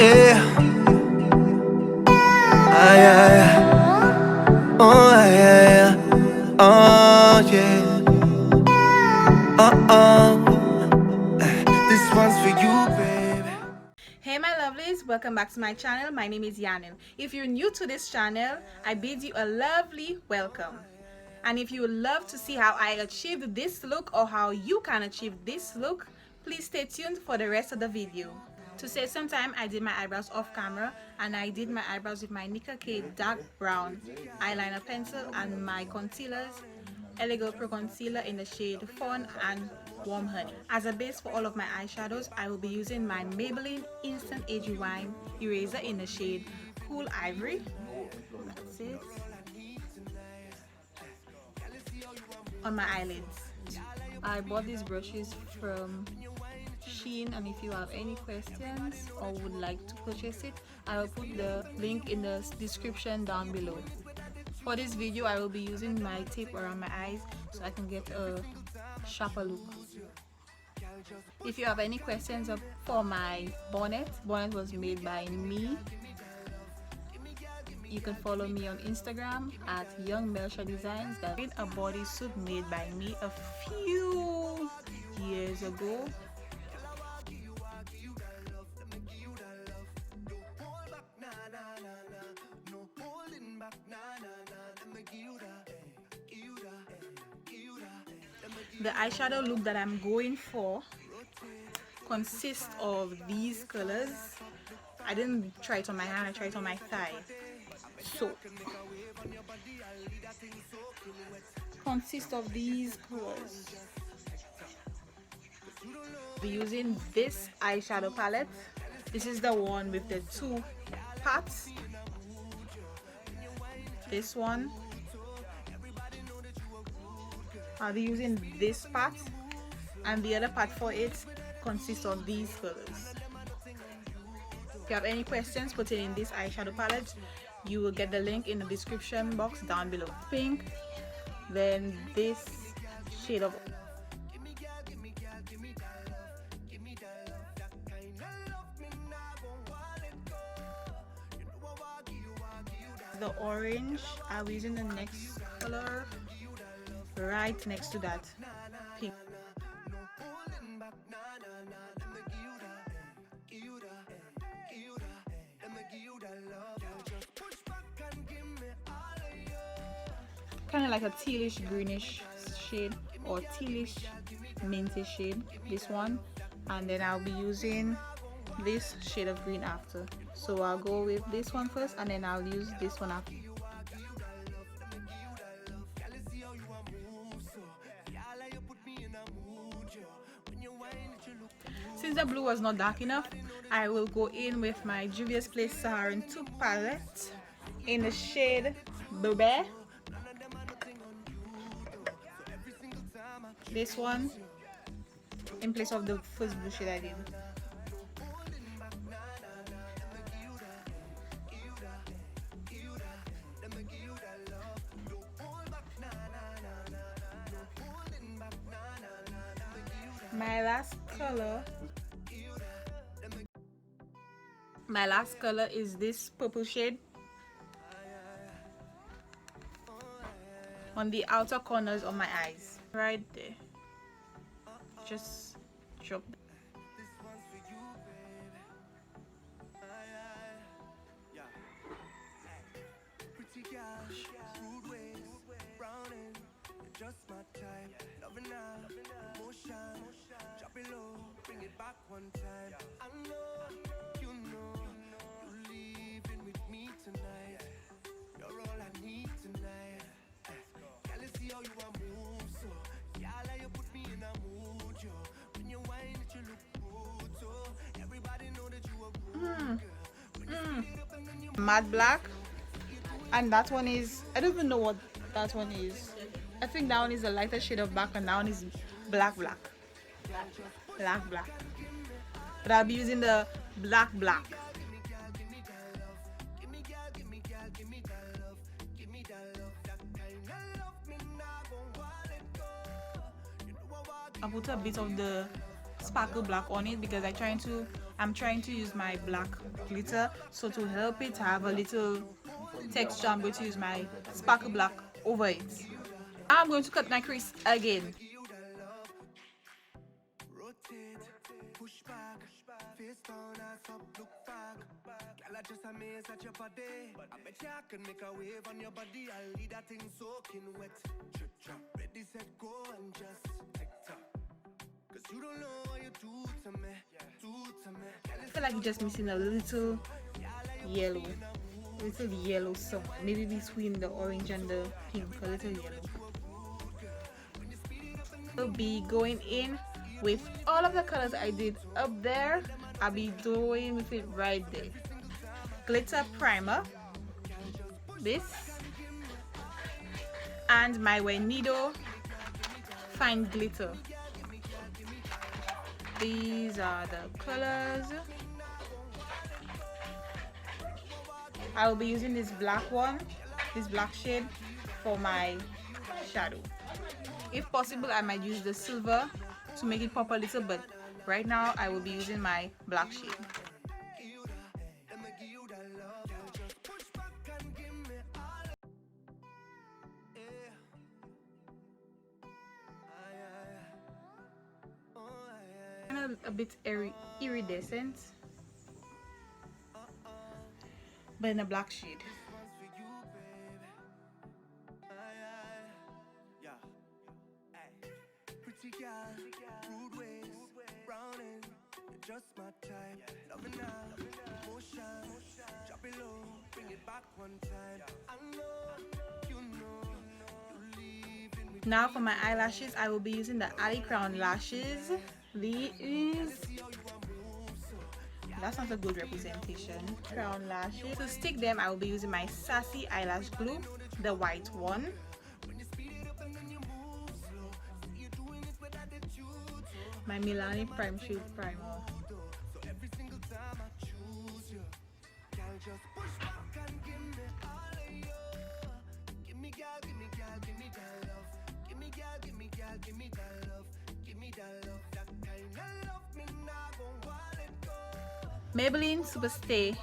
Yeah. Ah, yeah, yeah. Oh, ah, yeah, yeah. Oh, yeah. This one's for you, baby. Hey my lovelies, welcome back to my channel. My name is Yaneil. If you're new to this channel, I bid you a lovely welcome. And if you would love to see how I achieved this look or how you can achieve this look, please stay tuned for the rest of the video. To save some time, I did my eyebrows off camera, and I did my eyebrows with my NICKA dark brown eyeliner pencil and my concealers, Elegant Pro Concealer in the shade Fawn and Warm Honey. As a base for all of my eyeshadows, I will be using my Maybelline Instant Age Wine Eraser in the shade Cool Ivory. That's it. On my eyelids. I bought these brushes from Shein, and if you have any questions or would like to purchase it, I will put the link in the description down below. For this video, I will be using my tape around my eyes so I can get a sharper look. If you have any questions for my bonnet was made by me. You can follow me on Instagram at YoungMelShaDesigns. That's been a bodysuit made by me a few years ago. The eyeshadow look that I'm going for consists of these colors. I didn't try it on my hand, I tried it on my thigh. So consists of these colors. We're using this eyeshadow palette. This is the one with the two parts. This one, I'll be using this part, and the other part for it consists of these colors. If you have any questions pertaining this eyeshadow palette, you will get the link in the description box down below. Pink, then this shade of the orange. I'll be using the next color right next to that pink. Kind of like a tealish greenish shade or tealish minty shade, this one, and then I'll be using this shade of green after. So I'll go with this one first, and then I'll use this one after. Since the blue was not dark enough, I will go in with my Juvia's Place Saharan 2 palette in the shade Bebe. This one in place of the first blue shade I did. My last color is this purple shade on the outer corners of my eyes, right there. Just drop. Matte black, and that one is, I don't even know what that one is. I think that one is a lighter shade of black, and that one is black. But I'll be using the black. I'll put a bit of the sparkle block on it because I'm trying to use my black glitter, so to help it have a little texture I'm going to use my sparkle block over it. Now I'm going to cut my crease again. I just amazed at your body. I bet you I can make a wave on your body. I'll leave that thing soaking wet. Trip, trap, ready, set, go and just tick tock. Cause you don't know what you do to me. Do to me. I feel like you're just missing a little yellow somewhere. Maybe between the orange and the pink, a little yellow. I'll be going in with all of the colors I did up there. I'll be doing with it right there. Glitter primer, this, and my Wenido fine glitter. These are the colors. I will be using this black one, this black shade, for my shadow. If possible, I might use the silver to make it pop a little, but right now I will be using my black shade. A bit iridescent, but in a black shade. Just my type, loving now, motion, drop it low, bring it back one time. I know, you leaving me. Now for my eyelashes, I will be using the Ali Crown lashes. These, that's not a good representation. Crown lashes. To stick them, I will be using my Sassy eyelash glue, the white one. My Milani Prime Shade Primer. Maybelline Superstay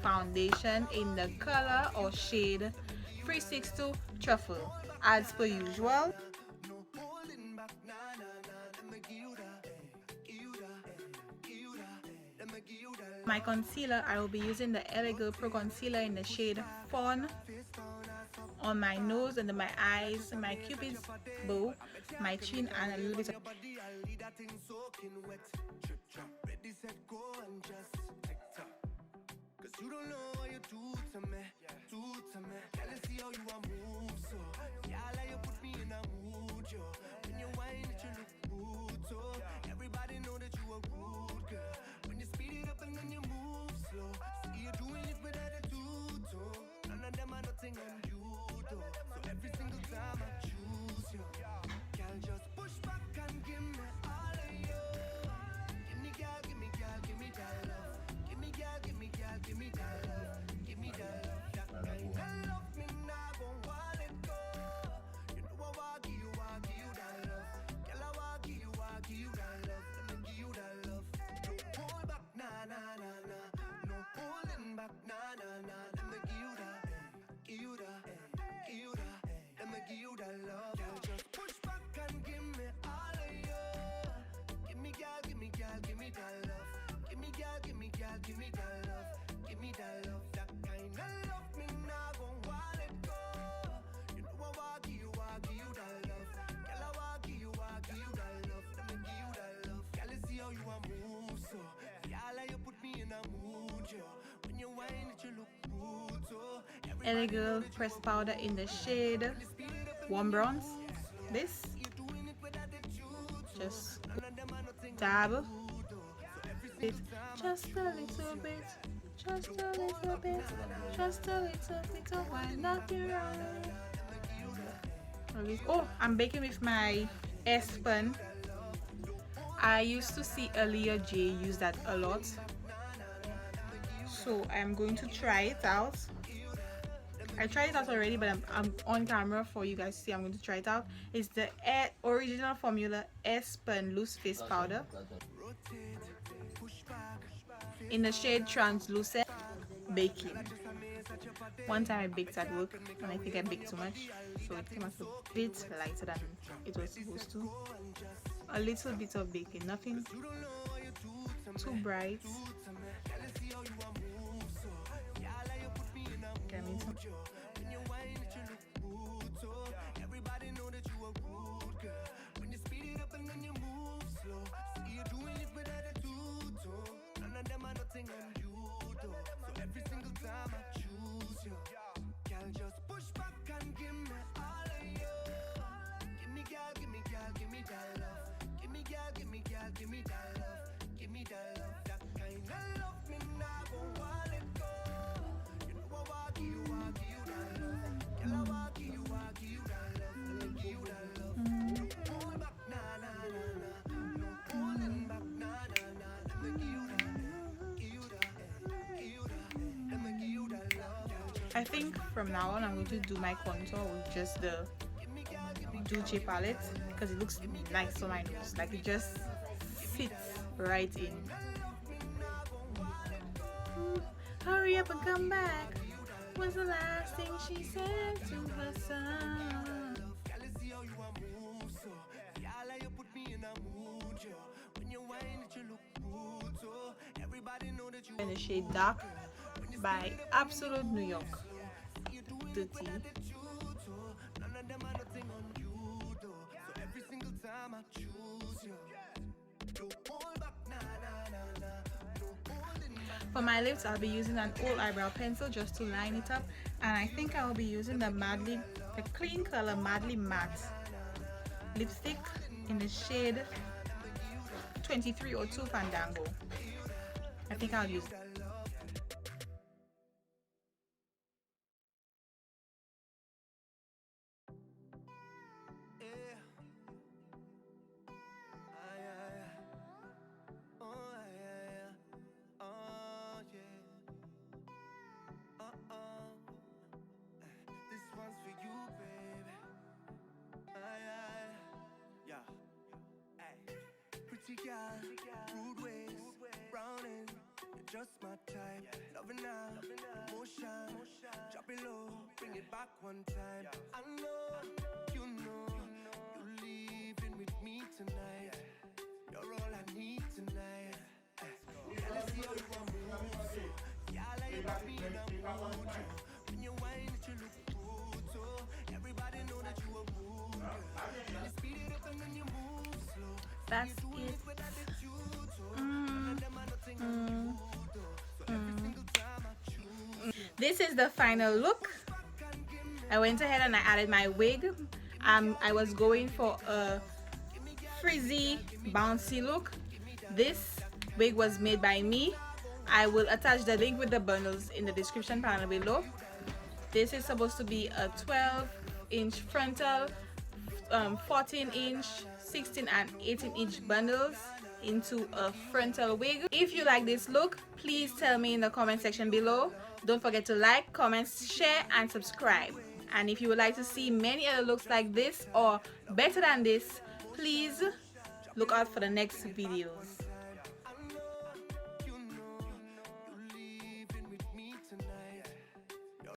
foundation in the color or shade 362 Truffle, as per usual. My concealer, I will be using the LA Girl Pro Concealer in the shade Fawn on my nose, under my eyes, my cupid's bow, my chin, and a little bit of you don't know what you do to me, do to me. Can I see how you are move so? Yeah, like you put me in a mood, yo. When you whine it, you look rude, so everybody know that you a rude girl. When you speed it up and then you move slow, see you doing it with attitude, so none of them are nothing on you, though. So every single time I choose you, girl, just push back and give me all of you. Give me, girl, give me, girl, give me that love. Give me, girl, give me, girl, give me that love. Give me that love, that kind of love me now gon' want it go. You know I want give you that love. Girl, I want give you that love. Let me give you that love. No hold back, nah, nah, nah, nah. No holding back, nah, nah, nah. Let me give you that, give you that, give you that. Let me give you that love. Girl, just push back and give me all of you. Give me, girl, give me, girl, give me that love. Give me, girl, give me, girl, give me that love. Give me that love, that kind of love me now gon' want it go. You know I want give you that love. Girl, I want give you that love. Let me give you that love. Girl, I see how you a move so. Yeah, like you put me in a mood, yo. When you whine it, you look rude, so LA Girl pressed powder in the shade Warm Bronze. This, just dab it, just a little bit, just a little bit, just a little bit of why not be right. Oh, I'm baking with my S-Pen. I used to see earlier J use that a lot, so I'm going to try it out. I tried it out already, but I'm on camera for you guys to see. I'm going to try it out. It's the original formula S-Pen loose face powder. in the shade Translucent. Baking. One time I baked at work and I think I baked too much, so it came out a bit lighter than it was supposed to. A little bit of baking, nothing too bright. I think from now on I'm going to do my contour with just the Douce palette because it looks nice on my nose, like it just fits right in. Hurry up and come back was the last thing she said to her son. In the shade Dark by Absolute New York. Dirty. For my lips, I'll be using an old eyebrow pencil just to line it up, and I think I will be using the Klean color Madly Matte lipstick in the shade 2302 Fandango. I think I'll use it. Rude ways, browning, you're just my type. Loving now, emotion, drop it low, bring it back one time. I know, you leaving with me tonight. You're all I need tonight. Let's see how you want move, so yeah, I like you put me in a mood. When you whine, it you look good, so everybody know that you a mood. When you speed it up and then you move slow. That's it. This is the final look. I went ahead and I added my wig. I was going for a frizzy bouncy look. This wig was made by me. I will attach the link with the bundles in the description panel below. This is supposed to be a 12-inch frontal, 14-inch, 16 and 18-inch bundles into a frontal wig. If you like this look, please tell me in the comment section below. Don't forget to like, comment, share and subscribe. And if you would like to see many other looks like this or better than this, please look out for the next videos.